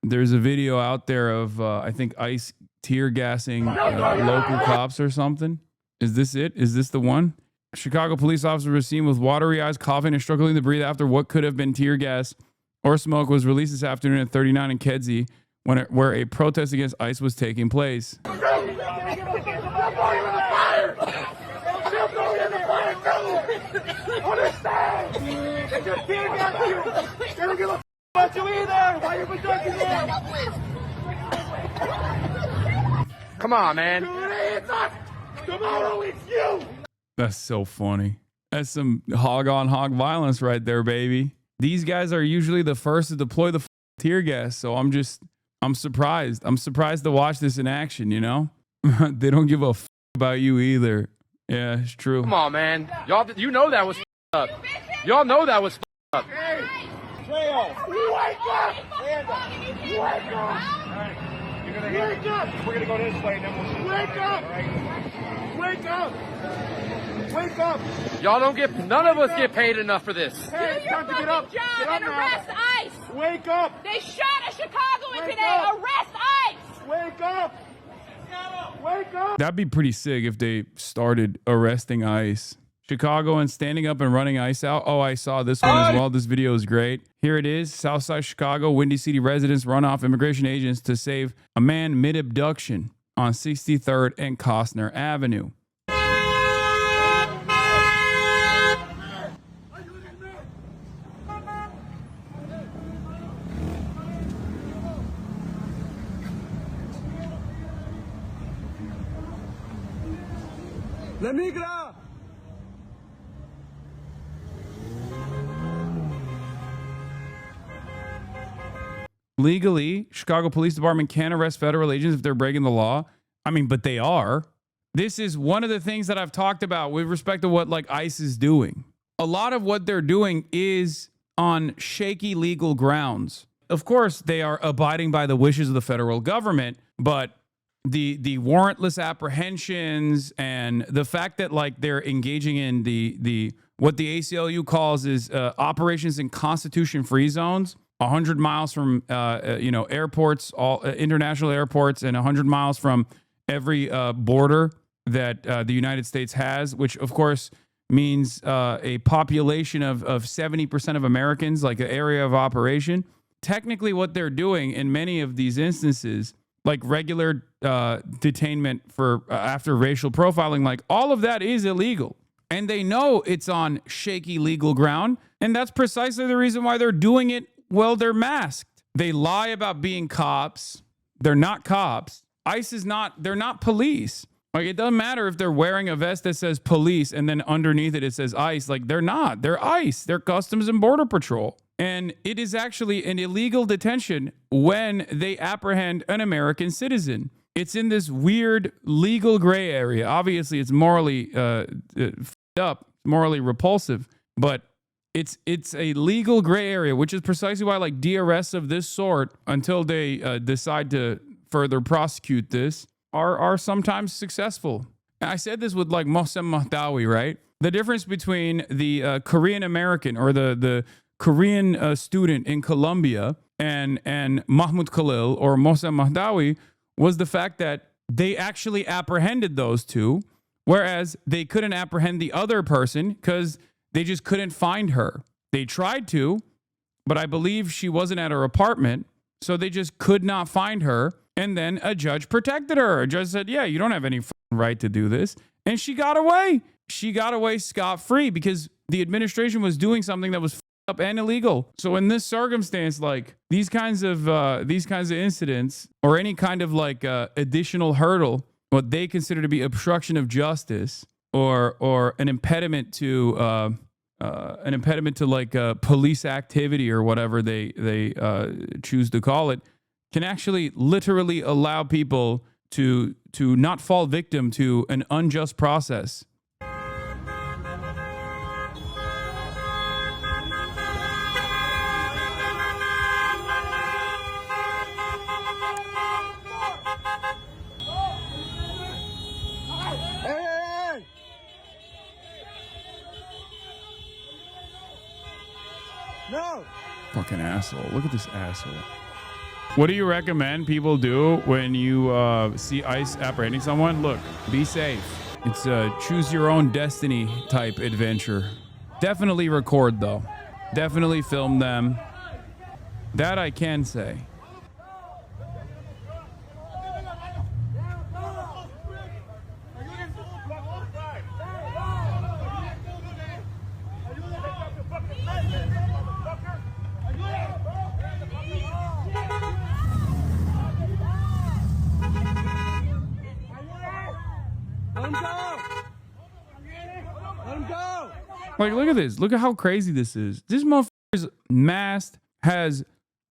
There's a video out there of, I think, ICE tear gassing local cops or something. Is this it? Is this the one? Chicago police officer was seen with watery eyes, coughing and struggling to breathe after what could have been tear gas or smoke was released this afternoon at 39 in Kedzie, where a protest against ICE was taking place. Come on, man. Tomorrow it's you. That's so funny. That's some hog-on-hog violence right there, baby. These guys are usually the first to deploy the tear gas, so I'm surprised. I'm surprised to watch this in action, you know? They don't give a about you either. Yeah, it's true. Come on, man. Y'all, you know that was up. Y'all know that was up. Hey, Trail, wake up! Wake up! All right. You're gonna wake up! We're gonna go this way, and then we'll see. Wake up! Right? Wake up! Wake up! Y'all don't get. None of us get paid enough for this. Hey, it's time to get up! Job Get up and now. arrest ICE. Wake up! They shot a Chicagoan Wake today. up. Arrest ICE. Wake up! Wake up! That'd be pretty sick if they started arresting ICE. Chicagoans standing up and running ICE out. Oh, I saw this one as well. This video is great. Here it is. Southside Chicago, Windy City residents run off immigration agents to save a man mid-abduction on 63rd and Costner Avenue. La migra! Legally, Chicago Police Department can arrest federal agents if they're breaking the law. I mean, but they are. This is one of the things that I've talked about with respect to what like ICE is doing. A lot of what they're doing is on shaky legal grounds. Of course, they are abiding by the wishes of the federal government, but the warrantless apprehensions and the fact that like they're engaging in the what the ACLU calls is operations in constitution-free zones, 100 miles from airports, all international airports, and 100 miles from every border that the United States has, which of course means a population of 70% of Americans, like an area of operation. Technically, what they're doing in many of these instances, like regular detainment for after racial profiling, like all of that is illegal. And they know it's on shaky legal ground. And that's precisely the reason why they're doing it while they're masked. They lie about being cops. They're not cops. ICE is not, they're not police. Like, it doesn't matter if they're wearing a vest that says police and then underneath it says ICE. Like, they're not. They're ICE. They're Customs and Border Patrol. And it is actually an illegal detention when they apprehend an American citizen. It's in this weird legal gray area. Obviously, it's morally up, morally repulsive, but it's a legal gray area, which is precisely why like DRS of this sort, until they decide to further prosecute this, are sometimes successful. And I said this with like Mohsen Mahdawi, right? The difference between the Korean American or the Korean student in Colombia and Mahmoud Khalil or Mohsen Mahdawi was the fact that they actually apprehended those two, whereas they couldn't apprehend the other person because they just couldn't find her. They tried to, but I believe she wasn't at her apartment, so they just could not find her. And then a judge protected her. A judge said, yeah, you don't have any right to do this. And she got away. She got away scot-free because the administration was doing something that was up and illegal. So in this circumstance, like these kinds of incidents or any kind of like additional hurdle, what they consider to be obstruction of justice or an impediment to like police activity or whatever they choose to call it, can actually literally allow people to not fall victim to an unjust process. Hey! No! Fucking asshole. Look at this asshole. What do you recommend people do when you see ICE apprehending someone? Look, be safe. It's a choose your own destiny type adventure. Definitely record though. Definitely film them. That I can say. Let him go. Let him go. Like, look at this. Look at how crazy this is. This motherfucker's mask has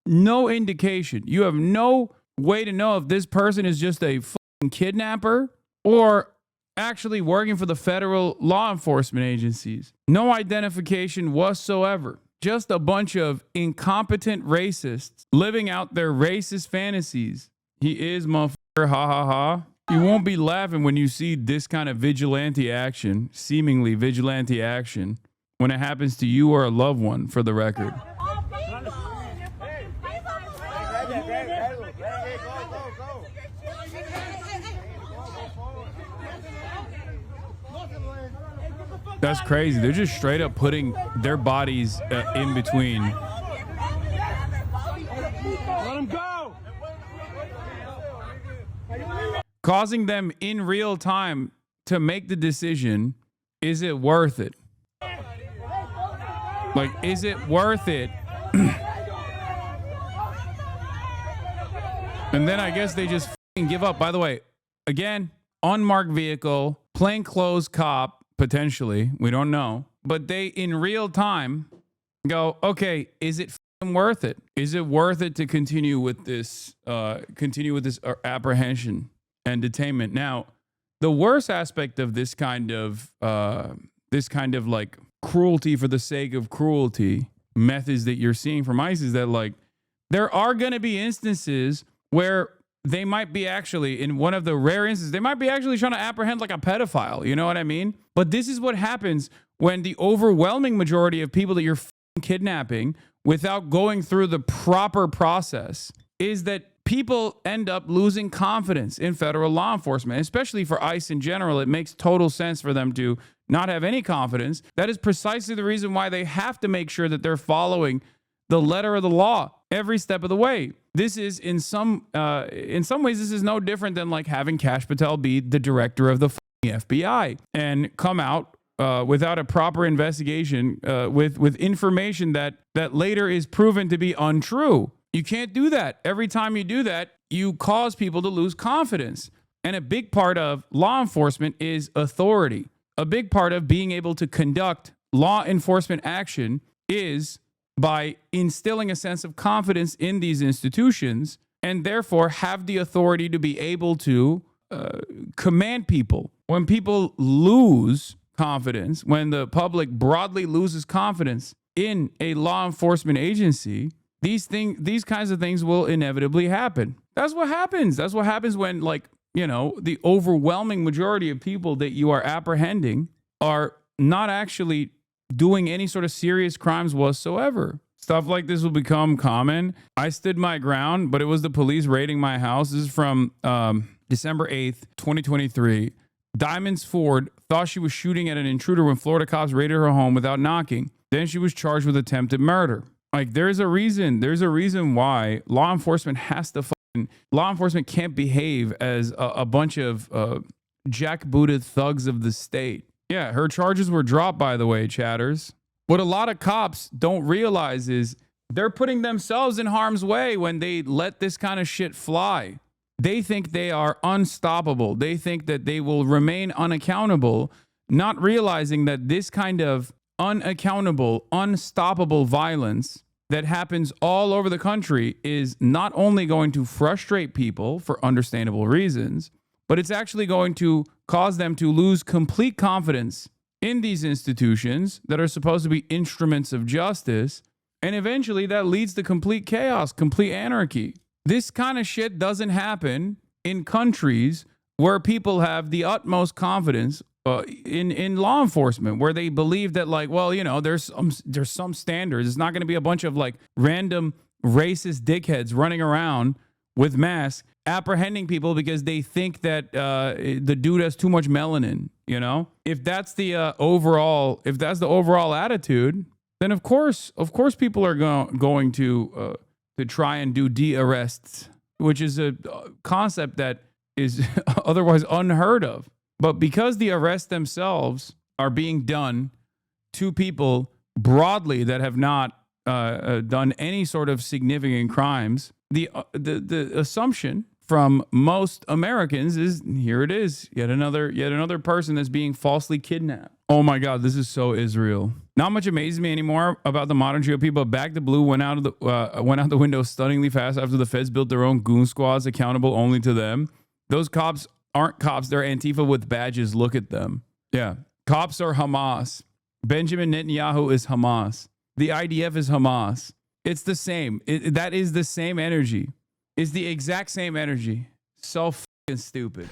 no indication. You have no way to know if this person is just a fucking kidnapper or actually working for the federal law enforcement agencies. No identification whatsoever. Just a bunch of incompetent racists living out their racist fantasies. He is motherfucker, ha ha ha. You won't be laughing when you see this kind of vigilante action, seemingly vigilante action, when it happens to you or a loved one, for the record. That's crazy. They're just straight up putting their bodies in between. Let him go. Causing them in real time to make the decision, is it worth it? Like, is it worth it? And then I guess they just fucking give up. By the way, again, unmarked vehicle, plainclothes cop, potentially, we don't know. But they, in real time, go, okay, is it fucking worth it? Is it worth it to continue with this apprehension and detainment? Now, the worst aspect of this kind of like cruelty for the sake of cruelty methods that you're seeing from ICE is that, like, there are going to be instances where they might be actually, in one of the rare instances, they might be actually trying to apprehend like a pedophile. You know what I mean? But this is what happens when the overwhelming majority of people that you're kidnapping without going through the proper process is that people end up losing confidence in federal law enforcement, especially for ICE in general. It makes total sense for them to not have any confidence. That is precisely the reason why they have to make sure that they're following the letter of the law every step of the way. This is in some ways, this is no different than like having Kash Patel be the director of the FBI and come out without a proper investigation with information that later is proven to be untrue. You can't do that. Every time you do that, you cause people to lose confidence. And a big part of law enforcement is authority. A big part of being able to conduct law enforcement action is by instilling a sense of confidence in these institutions and therefore have the authority to be able to command people. When people lose confidence, when the public broadly loses confidence in a law enforcement agency, these kinds of things will inevitably happen. That's what happens. That's what happens when, like, you know, the overwhelming majority of people that you are apprehending are not actually doing any sort of serious crimes whatsoever. Stuff like this will become common. I stood my ground, but it was the police raiding my house. This is from December 8th, 2023. Diamonds Ford thought she was shooting at an intruder when Florida cops raided her home without knocking. Then she was charged with attempted murder. Like, there's a reason why law enforcement can't behave as a bunch of jackbooted thugs of the state. Yeah, her charges were dropped, by the way, chatters. What a lot of cops don't realize is they're putting themselves in harm's way when they let this kind of shit fly. They think they are unstoppable. They think that they will remain unaccountable, not realizing that this kind of unaccountable, unstoppable violence that happens all over the country is not only going to frustrate people for understandable reasons, but it's actually going to cause them to lose complete confidence in these institutions that are supposed to be instruments of justice. And eventually that leads to complete chaos, complete anarchy. This kind of shit doesn't happen in countries where people have the utmost confidence in law enforcement, where they believe that, like, well, you know, there's some standards. It's not going to be a bunch of like random racist dickheads running around with masks, apprehending people because they think that the dude has too much melanin. You know, if that's the overall attitude, then of course people are going to try and do de-arrests, which is a concept that is otherwise unheard of. But because the arrests themselves are being done to people broadly that have not done any sort of significant crimes, the assumption from most Americans is, here it is, yet another person that's being falsely kidnapped. Oh my God, this is so Israel. Not much amazes me anymore about the modern GOP, but Back to Blue went out the window stunningly fast after the feds built their own goon squads accountable only to them. Those cops aren't cops, they're Antifa with badges. Look at them. Yeah, cops are Hamas. Benjamin Netanyahu is Hamas. The IDF is Hamas. It's the same. That is the same energy. It's the exact same energy. So fucking stupid.